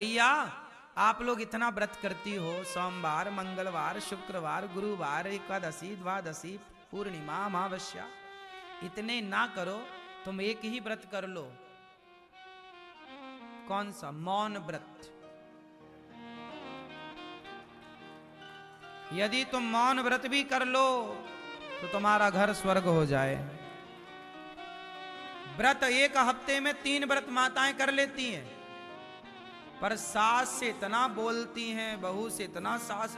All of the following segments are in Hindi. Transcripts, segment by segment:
भैया आप लोग इतना व्रत करती हो, सोमवार, मंगलवार, शुक्रवार, गुरुवार, एकादशी, द्वादशी, पूर्णिमा, अमावस्या, इतने ना करो, तुम एक ही व्रत कर लो। कौन सा? मौन व्रत। यदि तुम मौन व्रत भी कर लो तो तुम्हारा घर स्वर्ग हो जाए। व्रत एक हफ्ते में 3 व्रत माताएं कर लेती हैं, पर सास से इतना बोलती हैं, बहू से इतना सास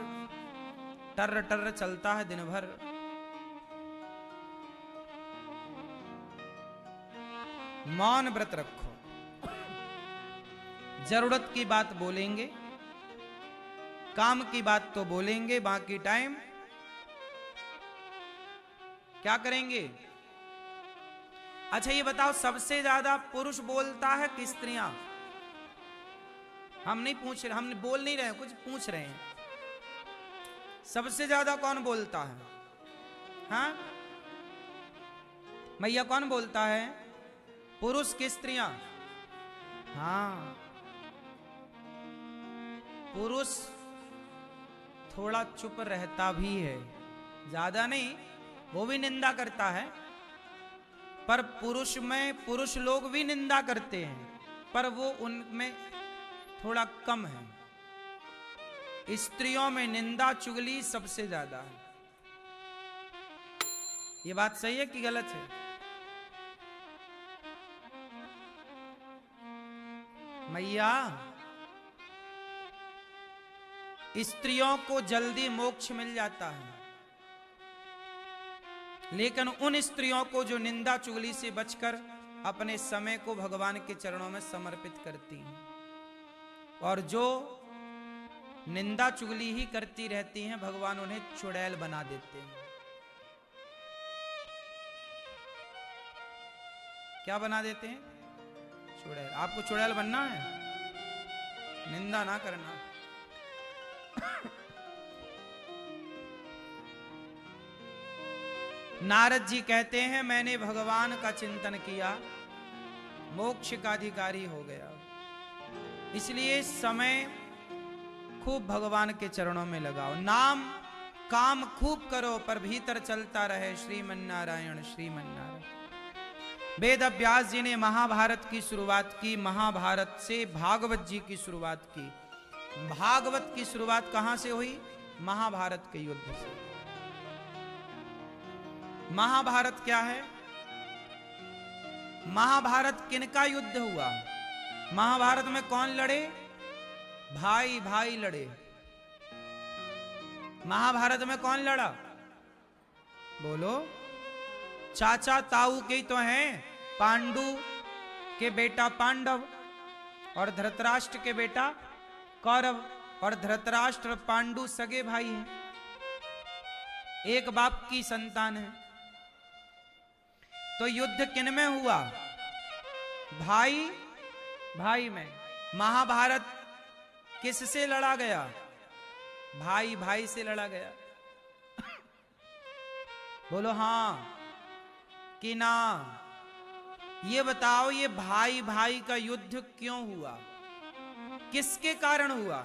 टर टर चलता है दिन भर। मौन व्रत रखो, जरूरत की बात बोलेंगे, काम की बात तो बोलेंगे, बाकी टाइम क्या करेंगे? अच्छा ये बताओ, सबसे ज्यादा पुरुष बोलता है कि स्त्रियां? हम नहीं पूछ रहे, हम बोल नहीं रहे, कुछ पूछ रहे हैं। सबसे ज्यादा कौन बोलता है? हाँ मैया, कौन बोलता है? पुरुष की स्त्रियां? हाँ, पुरुष थोड़ा चुप रहता भी है, ज्यादा नहीं, वो भी निंदा करता है, पर पुरुष में पुरुष लोग भी निंदा करते हैं, पर वो उनमें थोड़ा कम है। स्त्रियों में निंदा चुगली सबसे ज्यादा है। ये बात सही है कि गलत है? मैया, स्त्रियों को जल्दी मोक्ष मिल जाता है, लेकिन उन स्त्रियों को जो निंदा चुगली से बचकर अपने समय को भगवान के चरणों में समर्पित करती हैं, और जो निंदा चुगली ही करती रहती हैं, भगवान उन्हें चुड़ैल बना देते हैं। क्या बना देते हैं? चुड़ैल। आपको चुड़ैल बनना है? निंदा ना करना। नारद जी कहते हैं, मैंने भगवान का चिंतन किया, मोक्ष का अधिकारी हो गया। इसलिए समय खूब भगवान के चरणों में लगाओ, नाम काम खूब करो, पर भीतर चलता रहे श्रीमन्नारायण श्रीमन्नारायण। वेद व्यास जी ने महाभारत की शुरुआत की, महाभारत से भागवत जी की शुरुआत की। भागवत की शुरुआत कहां से हुई? महाभारत के युद्ध से। महाभारत क्या है? महाभारत किनका युद्ध हुआ? महाभारत में कौन लड़े? भाई भाई लड़े। महाभारत में कौन लड़ा? बोलो। चाचा ताऊ के तो हैं, पांडु के बेटा पांडव और धृतराष्ट्र के बेटा कौरव, और धृतराष्ट्र पांडु सगे भाई हैं, एक बाप की संतान है। तो युद्ध किन में हुआ? भाई भाई में। महाभारत किससे लड़ा गया? भाई भाई से लड़ा गया। बोलो हां कि ना? ये बताओ, ये भाई भाई का युद्ध क्यों हुआ? किसके कारण हुआ?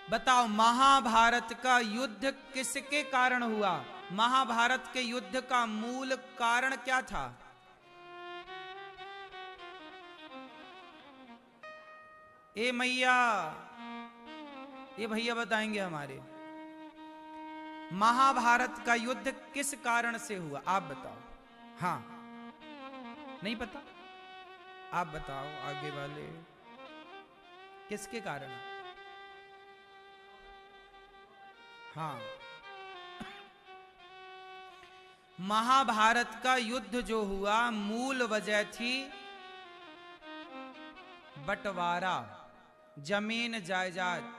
बताओ, महाभारत का युद्ध किसके कारण हुआ? महाभारत के युद्ध का मूल कारण क्या था? ए मैया, ये भैया बताएंगे हमारे। महाभारत का युद्ध किस कारण से हुआ? आप बताओ। हाँ, नहीं पता? आप बताओ, आगे वाले, किसके कारण? हाँ, महाभारत का युद्ध जो हुआ, मूल वजह थी बंटवारा, जमीन जायदाद।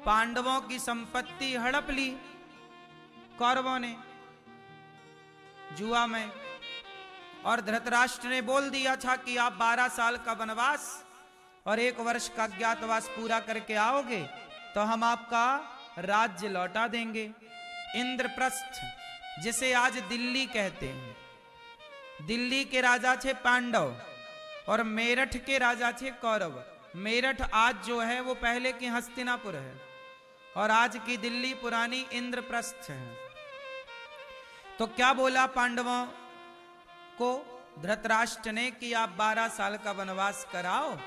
पांडवों की संपत्ति हड़प ली कौरवों ने जुआ में, और धृतराष्ट्र ने बोल दिया था कि आप 12 साल का वनवास और 1 वर्ष का अज्ञातवास पूरा करके आओगे तो हम आपका राज्य लौटा देंगे। इंद्रप्रस्थ, जिसे आज दिल्ली कहते हैं, दिल्ली के राजा थे पांडव, और मेरठ के राजा थे कौरव। मेरठ आज जो है वो पहले की हस्तिनापुर है और आज की दिल्ली पुरानी इंद्रप्रस्थ है। तो क्या बोला पांडवों को धृतराष्ट्र ने कि आप 12 साल का वनवास कराओ,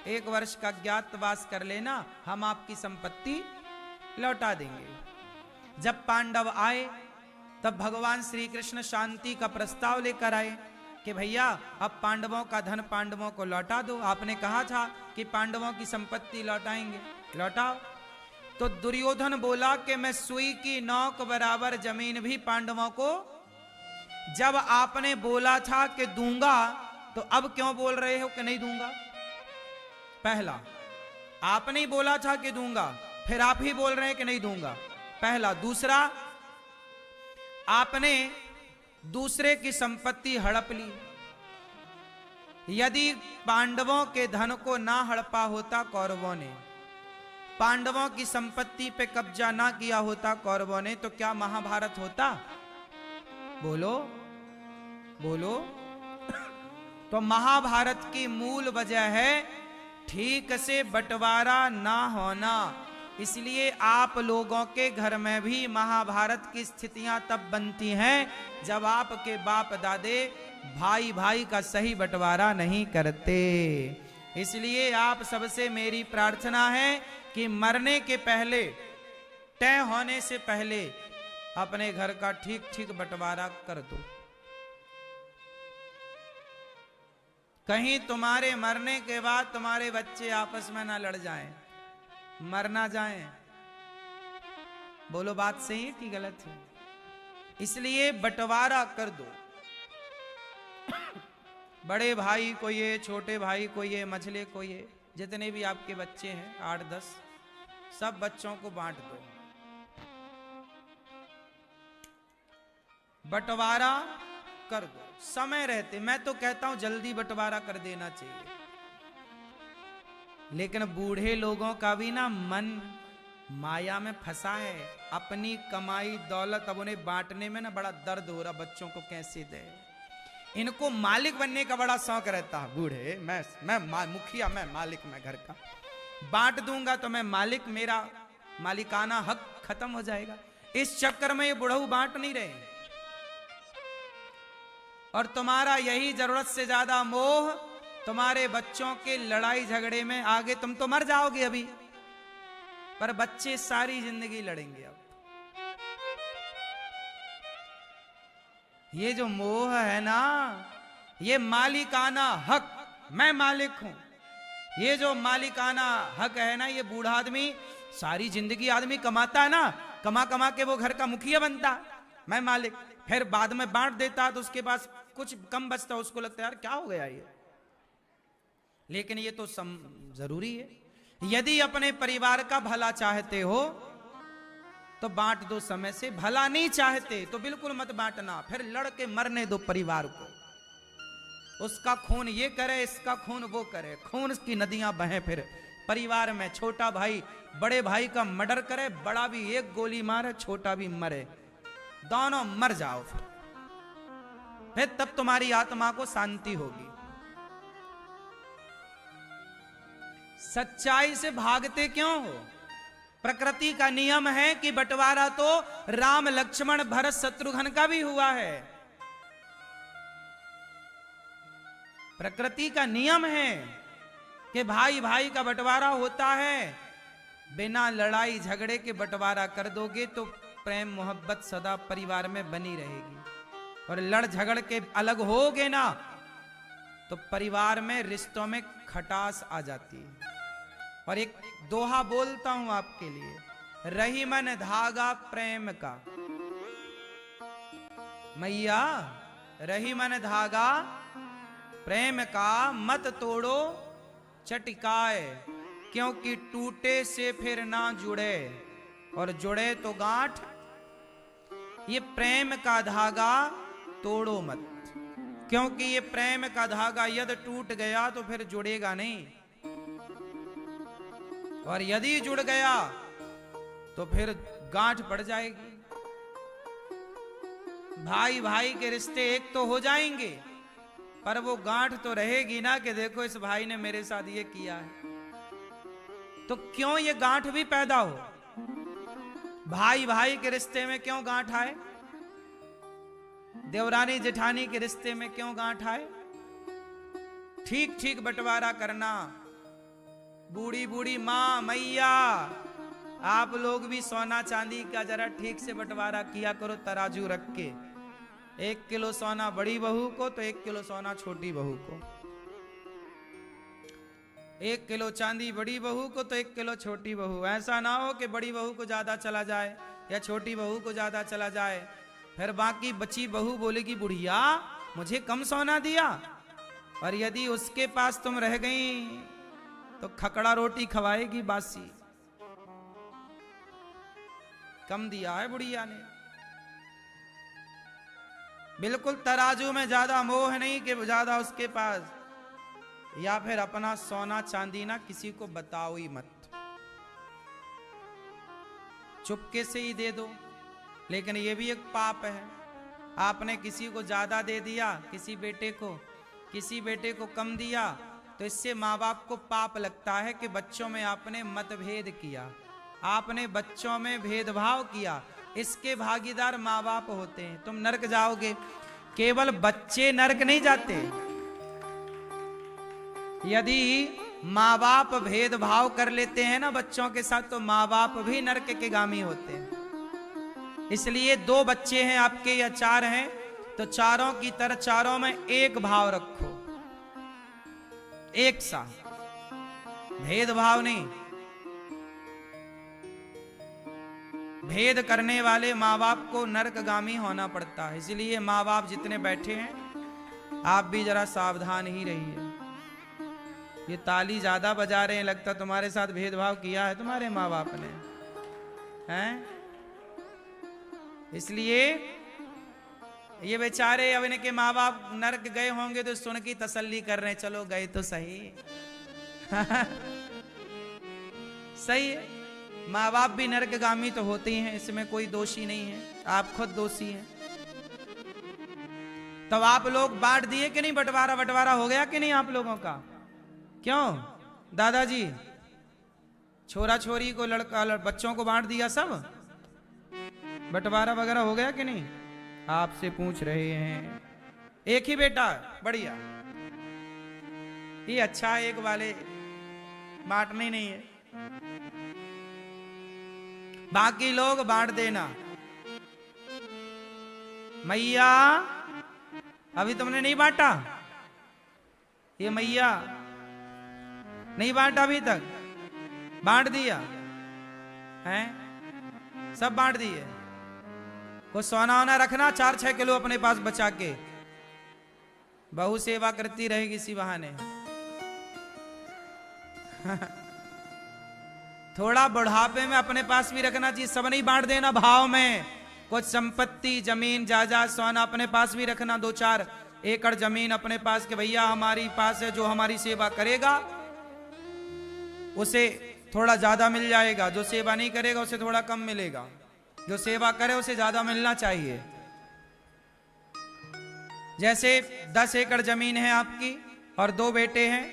1 वर्ष का ज्ञातवास कर लेना, हम आपकी संपत्ति लौटा देंगे। जब पांडव आए तब भगवान श्री कृष्ण शांति का प्रस्ताव लेकर आए कि भैया अब पांडवों का धन पांडवों को लौटा दो, आपने कहा था कि पांडवों की संपत्ति लौटाएंगे, लौटाओ। तो दुर्योधन बोला कि मैं सुई की नोक बराबर जमीन भी पांडवों को, जब आपने बोला था कि दूंगा तो अब क्यों बोल रहे हो कि नहीं दूंगा? पहला, आपने ही बोला था कि दूंगा, फिर आप ही बोल रहे हैं कि नहीं दूंगा, पहला। दूसरा, आपने दूसरे की संपत्ति हड़प ली। यदि पांडवों के धन को ना हड़पा होता कौरवों ने, पांडवों की संपत्ति पे कब्जा ना किया होता कौरवों ने, तो क्या महाभारत होता? बोलो बोलो। तो महाभारत की मूल वजह है ठीक से बंटवारा ना होना। इसलिए आप लोगों के घर में भी महाभारत की स्थितियां तब बनती हैं जब आपके बाप दादे भाई भाई का सही बंटवारा नहीं करते। इसलिए आप सबसे मेरी प्रार्थना है कि मरने के पहले, तय होने से पहले अपने घर का ठीक ठीक बंटवारा कर दो। कहीं तुम्हारे मरने के बाद तुम्हारे बच्चे आपस में ना लड़ जाएं, मर ना जाएं। बोलो बात सही है कि गलत है? इसलिए बंटवारा कर दो। बड़े भाई को ये, छोटे भाई को ये, मझले को ये, जितने भी आपके बच्चे हैं 8-10, सब बच्चों को बांट दो। बंटवारा कर दो समय रहते। मैं तो कहता हूं जल्दी बंटवारा कर देना चाहिए, लेकिन बूढ़े लोगों का भी ना मन माया में फंसा है। अपनी कमाई दौलत अब उन्हें बांटने में ना बड़ा दर्द हो रहा, बच्चों को कैसे दे। इनको मालिक बनने का बड़ा शौक रहता है बूढ़े। मैं मुखिया, मैं मालिक, मैं घर का बांट दूंगा तो मैं मालिक, मेरा मालिकाना हक खत्म हो जाएगा। इस चक्कर में ये बुढ़ऊ बांट नहीं रहे। और तुम्हारा यही जरूरत से ज्यादा मोह तुम्हारे बच्चों के लड़ाई झगड़े में। आगे तुम तो मर जाओगे अभी, पर बच्चे सारी जिंदगी लड़ेंगे। अब ये जो मोह है ना, ये मालिकाना हक, मैं मालिक हूं, ये जो मालिकाना हक है ना, ये बूढ़ा आदमी सारी जिंदगी आदमी कमाता है ना, कमा कमा के वो घर का मुखिया बनता, मैं मालिक, फिर बाद में बांट देता तो उसके पास कुछ कम बचता, उसको लगता है यार क्या हो गया ये। लेकिन ये तो जरूरी है। यदि अपने परिवार का भला चाहते हो तो बांट दो समय से, भला नहीं चाहते तो बिल्कुल मत बांटना। फिर लड़के मरने दो परिवार को, उसका खून ये करे, इसका खून वो करे, खून की नदियां बहें। फिर परिवार में छोटा भाई बड़े भाई का मर्डर करे, बड़ा भी एक गोली मारे, छोटा भी मरे, दोनों मर जाओ। फिर तब तुम्हारी आत्मा को शांति होगी। सच्चाई से भागते क्यों हो? प्रकृति का नियम है कि बंटवारा तो राम लक्ष्मण भरत शत्रुघ्न का भी हुआ है। प्रकृति का नियम है कि भाई भाई का बंटवारा होता है। बिना लड़ाई झगड़े के बंटवारा कर दोगे तो प्रेम मोहब्बत सदा परिवार में बनी रहेगी। और लड़ झगड़ के अलग होगे ना तो परिवार में, रिश्तों में खटास आ जाती है। और एक दोहा बोलता हूं आपके लिए, रही मन धागा प्रेम का, मैया रही मन धागा प्रेम का, मत तोड़ो चटिकाए, क्योंकि टूटे से फिर ना जुड़े, और जुड़े तो गांठ। ये प्रेम का धागा तोड़ो मत, क्योंकि ये प्रेम का धागा यदि टूट गया तो फिर जुड़ेगा नहीं, और यदि जुड़ गया तो फिर गांठ पड़ जाएगी। भाई भाई के रिश्ते एक तो हो जाएंगे, पर वो गांठ तो रहेगी ना कि देखो इस भाई ने मेरे साथ ये किया है। तो क्यों ये गांठ भी पैदा हो? भाई भाई के रिश्ते में क्यों गांठ आए? देवरानी जेठानी के रिश्ते में क्यों गांठ आए? ठीक ठीक बंटवारा करना। बूढ़ी बूढ़ी माँ मैया, आप लोग भी सोना चांदी का जरा ठीक से बंटवारा किया करो, तराजू रख के। 1 किलो सोना बड़ी बहू को तो 1 किलो सोना छोटी बहू को। 1 किलो चांदी बड़ी बहू को तो 1 किलो छोटी बहू। ऐसा ना हो कि बड़ी बहू को ज्यादा चला जाए या छोटी बहू को ज्यादा चला जाए, फिर बाकी बची बहू बोलेगी बुढ़िया मुझे कम सोना दिया। और यदि उसके पास तुम रह गई तो खकड़ा रोटी खवाएगी बासी। कम दिया है बुढ़िया ने। बिल्कुल तराजू में ज्यादा मोह नहीं कि ज्यादा उसके पास, या फिर अपना सोना चांदी ना किसी को बताओ ही मत, चुपके से ही दे दो। लेकिन ये भी एक पाप है। आपने किसी को ज्यादा दे दिया, किसी बेटे को कम दिया, तो इससे माँ बाप को पाप लगता है कि बच्चों में आपने मतभेद किया, आपने बच्चों में भेदभाव किया। इसके भागीदार माँ बाप होते हैं। तुम नरक जाओगे। केवल बच्चे नरक नहीं जाते, यदि माँ बाप भेदभाव कर लेते हैं ना बच्चों के साथ, तो माँ बाप भी नरक के गामी होते हैं। इसलिए 2 बच्चे हैं आपके या 4 हैं, तो चारों की तरह चारों में एक भाव रखो, एक सा, भेदभाव नहीं। भेद करने वाले माँ बाप को नरकगामी होना पड़ता है। इसलिए माँ बाप जितने बैठे हैं आप भी जरा सावधान ही रहिए। ये ताली ज्यादा बजा रहे हैं, लगता तुम्हारे साथ भेदभाव किया है तुम्हारे माँ बाप ने, हैं? इसलिए ये बेचारे अब इनके माँ बाप नरक गए होंगे तो सुन की तसल्ली कर रहे हैं, चलो गए तो सही। सही है, माँ बाप भी नरकगामी तो होते ही हैं, इसमें कोई दोषी नहीं है, आप खुद दोषी हैं। तब आप लोग बांट दिए कि नहीं? बंटवारा हो गया कि नहीं आप लोगों का? क्यों दादाजी? छोरा छोरी को लड़का बच्चों को बांट दिया, सब बंटवारा वगैरह हो गया कि नहीं? आपसे पूछ रहे हैं। एक ही बेटा, बढ़िया, ये अच्छा है, एक वाले बांटने नहीं है, बाकी लोग बांट देना। मैया अभी तुमने नहीं बांटा, ये मैया नहीं बांटा अभी तक, बांट दिया है, सब बांट दिए। कुछ सोना वोना रखना 4-6 किलो अपने पास बचा के, बहू सेवा करती रहेगी इसी बहाने। थोड़ा बुढ़ापे में अपने पास भी रखना चाहिए, सब नहीं बांट देना भाव में। कुछ संपत्ति जमीन जायदाद सोना अपने पास भी रखना, 2-4 एकड़ जमीन अपने पास के भैया हमारी पास है, जो हमारी सेवा करेगा उसे थोड़ा ज्यादा मिल जाएगा, जो सेवा नहीं करेगा उसे थोड़ा कम मिलेगा, जो सेवा करे उसे ज्यादा मिलना चाहिए। जैसे 10 एकड़ जमीन है आपकी और 2 बेटे हैं,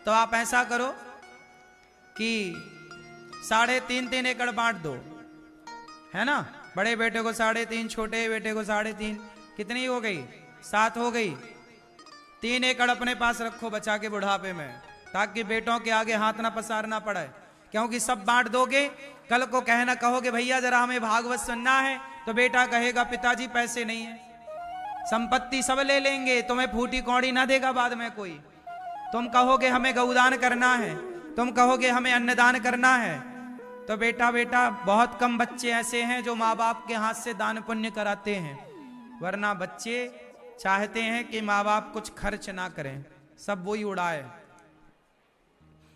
तो आप ऐसा करो कि 3.5 एकड़ बांट दो, है ना? बड़े बेटे को 3.5, छोटे बेटे को 3.5, कितनी हो गई? 7 हो गई। 3 एकड़ अपने पास रखो बचा के बुढ़ापे में, ताकि बेटों के आगे हाथ ना पसारना पड़े। क्योंकि सब बांट दोगे, कल को कहना कहोगे भैया जरा हमें भागवत सुनना है, तो बेटा कहेगा पिताजी पैसे नहीं है, संपत्ति सब ले लेंगे, तुम्हें फूटी कौड़ी ना देगा बाद में कोई। तुम कहोगे हमें गौदान करना है, तुम कहोगे हमें अन्नदान करना है, तो बेटा बहुत कम बच्चे ऐसे हैं जो माँ बाप के हाथ से दान पुण्य कराते हैं, वरना बच्चे चाहते हैं कि माँ बाप कुछ खर्च ना करें, सब वही उड़ाए।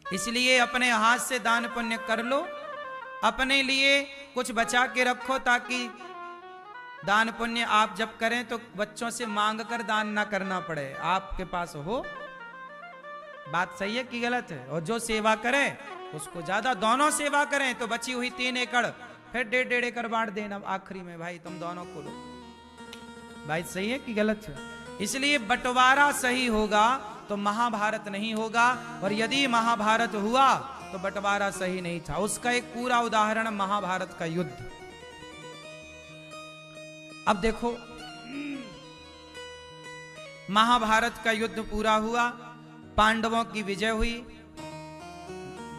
इसलिए अपने हाथ से दान पुण्य कर लो, अपने लिए कुछ बचा के रखो, ताकि दान पुण्य आप जब करें तो बच्चों से मांग कर दान ना करना पड़े, आपके पास हो। बात सही है कि गलत है? और जो सेवा करे उसको ज्यादा, दोनों सेवा करें तो बची हुई 3 एकड़ फिर 1.5 एकड़ बांट देना आखिरी में, भाई तुम दोनों को लो। भाई सही है कि गलत है? इसलिए बंटवारा सही होगा तो महाभारत नहीं होगा, और यदि महाभारत हुआ तो बंटवारा सही नहीं था। उसका एक पूरा उदाहरण महाभारत का युद्ध। अब देखो, महाभारत का युद्ध पूरा हुआ, पांडवों की विजय हुई,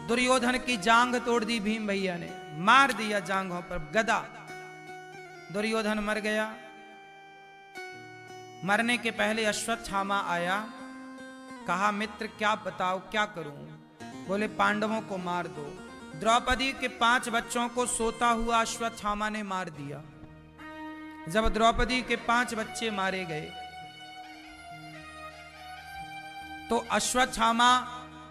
दुर्योधन की जांघ तोड़ दी भीम भैया ने, मार दिया जांघों पर गदा, दुर्योधन मर गया। मरने के पहले अश्वत्थामा आया, कहा मित्र क्या बताओ क्या करूं? बोले पांडवों को मार दो। द्रौपदी के 5 बच्चों को सोता हुआ अश्वत्थामा ने मार दिया। जब द्रौपदी के 5 बच्चे मारे गए तो अश्वत्थामा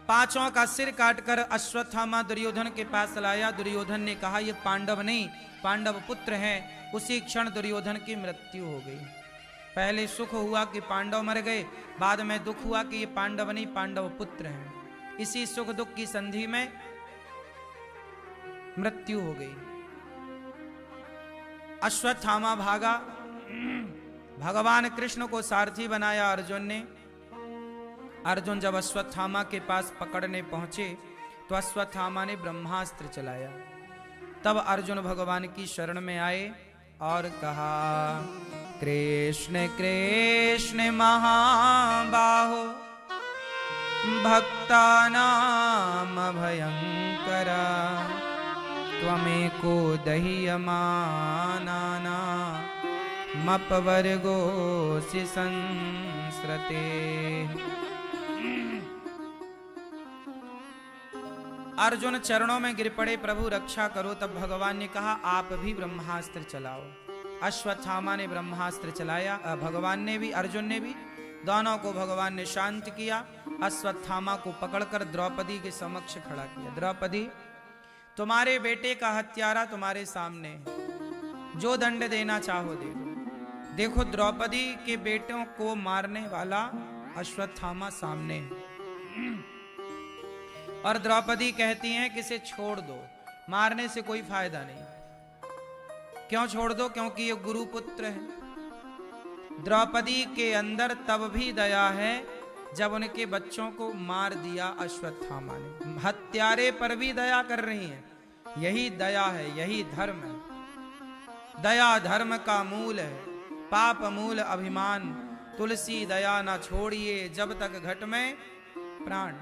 5 का सिर काटकर अश्वत्थामा दुर्योधन के पास लाया। दुर्योधन ने कहा ये पांडव नहीं, पांडव पुत्र हैं। उसी क्षण दुर्योधन की मृत्यु हो गई। पहले सुख हुआ कि पांडव मर गए, बाद में दुख हुआ कि ये पांडव नहीं पांडव पुत्र हैं। इसी सुख दुख की संधि में मृत्यु हो गई। अश्वत्थामा भागा, भगवान कृष्ण को सारथी बनाया अर्जुन ने। अर्जुन जब अश्वत्थामा के पास पकड़ने पहुंचे तो अश्वत्थामा ने ब्रह्मास्त्र चलाया। तब अर्जुन भगवान की शरण में आए और कहा कृष्ण कृष्ण महाबाहो भक्तानाम भयंकरा त्वमेको दह्यमानाना मपवर्गोऽसि संस्रते। अर्जुन चरणों में गिर पड़े, प्रभु रक्षा करो। तब भगवान ने कहा आप भी ब्रह्मास्त्र चलाओ। अश्वत्थामा ने ब्रह्मास्त्र चलाया, भगवान ने भी अर्जुन ने भी, दोनों को भगवान ने शांत किया। अश्वत्थामा को पकड़कर द्रौपदी के समक्ष खड़ा किया। द्रौपदी तुम्हारे बेटे का हत्यारा तुम्हारे सामने है, जो दंड देना चाहो दे दो। देखो द्रौपदी के बेटों को मारने वाला अश्वत्थामा सामने है, और द्रौपदी कहती हैं कि इसे छोड़ दो, मारने से कोई फायदा नहीं। क्यों छोड़ दो? क्योंकि ये गुरुपुत्र है। द्रौपदी के अंदर तब भी दया है जब उनके बच्चों को मार दिया अश्वत्थामा ने। हत्यारे पर भी दया कर रही हैं। यही दया है, यही धर्म है। दया धर्म का मूल है, पाप मूल अभिमान। तुलसी दया ना छोड़िए जब तक घट में प्राण।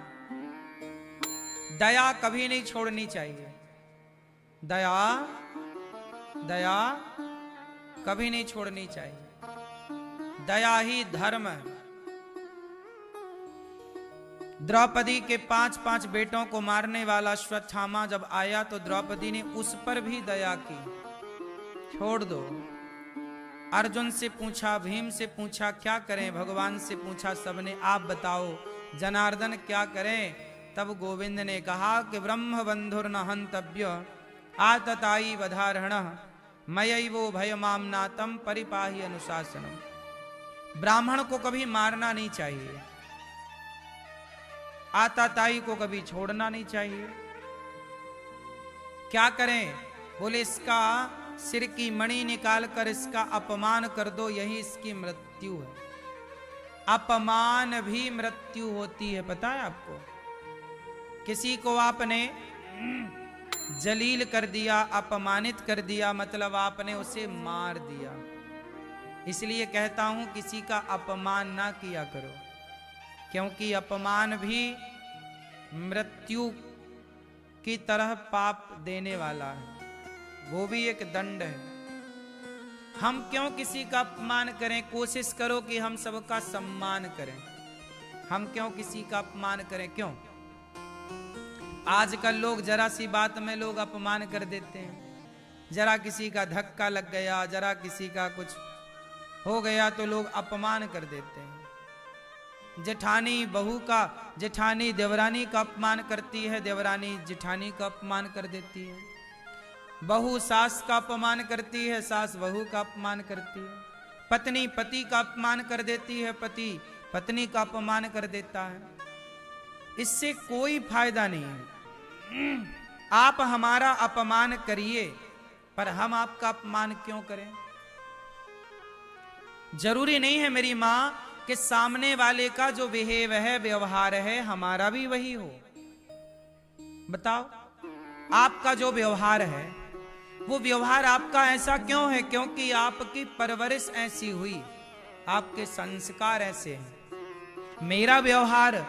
दया कभी नहीं छोड़नी चाहिए। दया दया कभी नहीं छोड़नी चाहिए। दया ही धर्म है। द्रौपदी के 5 बेटों को मारने वाला अश्वत्थामा जब आया तो द्रौपदी ने उस पर भी दया की, छोड़ दो। अर्जुन से पूछा, भीम से पूछा क्या करें, भगवान से पूछा, सबने आप बताओ जनार्दन क्या करें। तब गोविंद ने कहा कि ब्रह्म बंधुर्न हंतव्य आतताई वधारण मयैवो भयमामनातम परिपाहि अनुशासनम। ब्राह्मण को कभी मारना नहीं चाहिए, आताताई को कभी छोड़ना नहीं चाहिए। क्या करें? बोले इसका सिर की मणि निकाल कर इसका अपमान कर दो, यही इसकी मृत्यु है। अपमान भी मृत्यु होती है, पता है आपको? किसी को आपने जलील कर दिया, अपमानित कर दिया, मतलब आपने उसे मार दिया। इसलिए कहता हूं किसी का अपमान ना किया करो, क्योंकि अपमान भी मृत्यु की तरह पाप देने वाला है, वो भी एक दंड है। हम क्यों किसी का अपमान करें? कोशिश करो कि हम सबका सम्मान करें। हम क्यों किसी का अपमान करें? क्यों? आजकल लोग जरा सी बात में लोग अपमान कर देते हैं। जरा किसी का धक्का लग गया, जरा किसी का कुछ हो गया तो लोग अपमान कर देते हैं। जेठानी बहू का, जेठानी देवरानी का अपमान करती है, देवरानी जेठानी का अपमान कर देती है। बहू सास का अपमान करती है, सास बहू का अपमान करती है। पत्नी पति का अपमान कर देती है, पति पत्नी का अपमान कर देता है। इससे कोई फायदा नहीं है। आप हमारा अपमान करिए, पर हम आपका अपमान क्यों करें? जरूरी नहीं है मेरी माँ कि सामने वाले का जो बिहेव है, व्यवहार है, हमारा भी वही हो। बताओ, आपका जो व्यवहार है वो व्यवहार आपका ऐसा क्यों है? क्योंकि आपकी परवरिश ऐसी हुई, आपके संस्कार ऐसे हैं। मेरा व्यवहार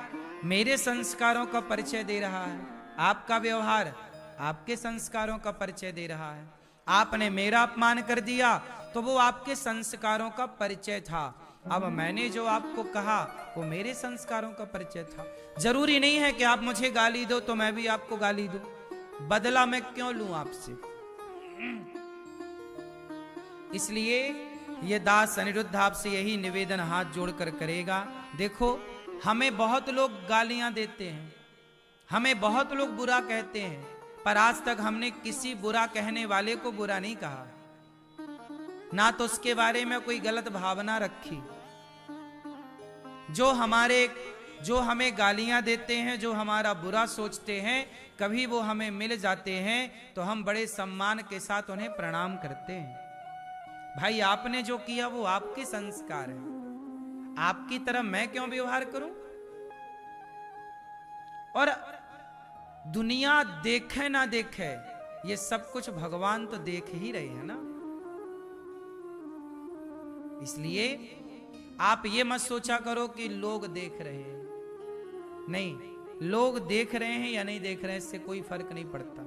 मेरे संस्कारों का परिचय दे रहा है, आपका व्यवहार आपके संस्कारों का परिचय दे रहा है। आपने मेरा अपमान कर दिया तो वो आपके संस्कारों का परिचय था। अब मैंने जो आपको कहा वो मेरे संस्कारों का परिचय था। जरूरी नहीं है कि आप मुझे गाली दो तो मैं भी आपको गाली दूं। बदला मैं क्यों लूं आपसे? इसलिए ये दास अनिरुद्ध आपसे यही निवेदन हाथ जोड़कर करेगा। देखो, हमें बहुत लोग गालियां देते हैं, हमें बहुत लोग बुरा कहते हैं, पर आज तक हमने किसी बुरा कहने वाले को बुरा नहीं कहा, ना तो उसके बारे में कोई गलत भावना रखी। जो हमें गालियां देते हैं, जो हमारा बुरा सोचते हैं, कभी वो हमें मिल जाते हैं तो हम बड़े सम्मान के साथ उन्हें प्रणाम करते हैं। भाई, आपने जो किया वो आपके संस्कार है, आपकी तरह मैं क्यों व्यवहार करूं? और दुनिया देखे ना देखे, ये सब कुछ भगवान तो देख ही रहे हैं ना। इसलिए आप ये मत सोचा करो कि लोग देख रहे हैं। नहीं, लोग देख रहे हैं या नहीं देख रहे हैं इससे कोई फर्क नहीं पड़ता,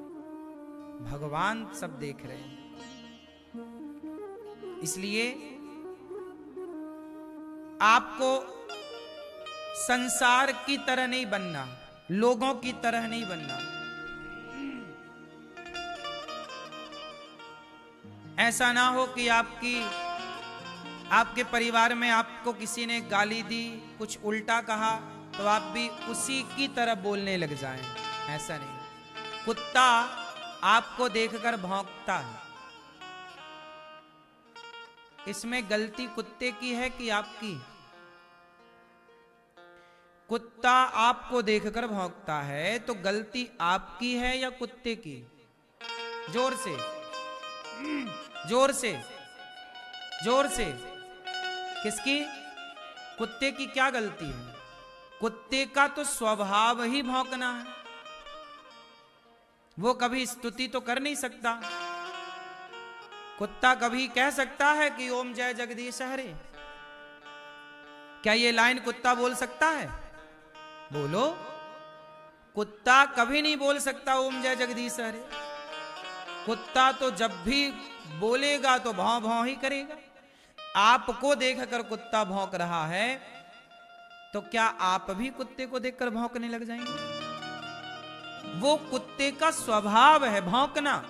भगवान सब देख रहे हैं। इसलिए आपको संसार की तरह नहीं बनना, लोगों की तरह नहीं बनना। ऐसा ना हो कि आपके परिवार में आपको किसी ने गाली दी, कुछ उल्टा कहा, तो आप भी उसी की तरह बोलने लग जाएं। ऐसा नहीं। कुत्ता आपको देखकर भौंकता है, इसमें गलती कुत्ते की है कि आपकी? कुत्ता आपको देखकर भौंकता है तो गलती आपकी है या कुत्ते की? जोर से, जोर से, जोर से। किसकी? कुत्ते की क्या गलती है? कुत्ते का तो स्वभाव ही भौंकना है, वो कभी स्तुति तो कर नहीं सकता। कुत्ता कभी कह सकता है कि ओम जय जगदीश हरे? क्या ये लाइन कुत्ता बोल सकता है? बोलो। कुत्ता कभी नहीं बोल सकता ओम जय जगदीश हरे। कुत्ता तो जब भी बोलेगा तो भौं भौं ही करेगा। आपको देखकर कुत्ता भौंक रहा है तो क्या आप भी कुत्ते को देखकर भौंकने लग जाएंगे? वो कुत्ते का स्वभाव है भौंकना।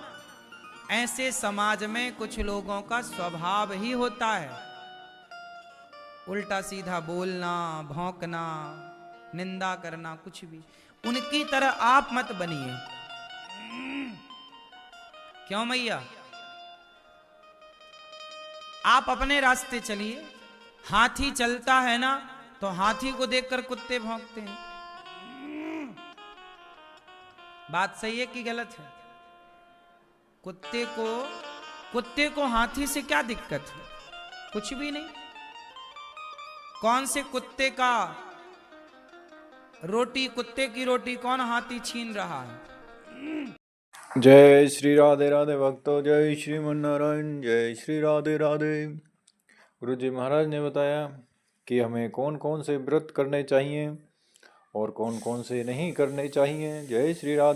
ऐसे समाज में कुछ लोगों का स्वभाव ही होता है उल्टा सीधा बोलना, भौंकना, निंदा करना, कुछ भी। उनकी तरह आप मत बनिए। क्यों मैया? आप अपने रास्ते चलिए। हाथी चलता है ना तो हाथी को देखकर कुत्ते भौंकते हैं। बात सही है कि गलत है? कुत्ते को हाथी से क्या दिक्कत है? कुछ भी नहीं। कौन से कुत्ते का रोटी, कुत्ते की रोटी कौन हाथी छीन रहा है? जय श्री राधे राधे भक्तों, जय श्रीमन नारायण, जय श्री राधे राधे। गुरु जी महाराज ने बताया कि हमें कौन कौन से व्रत करने चाहिए और कौन कौन से नहीं करने चाहिए। जय श्री राधे।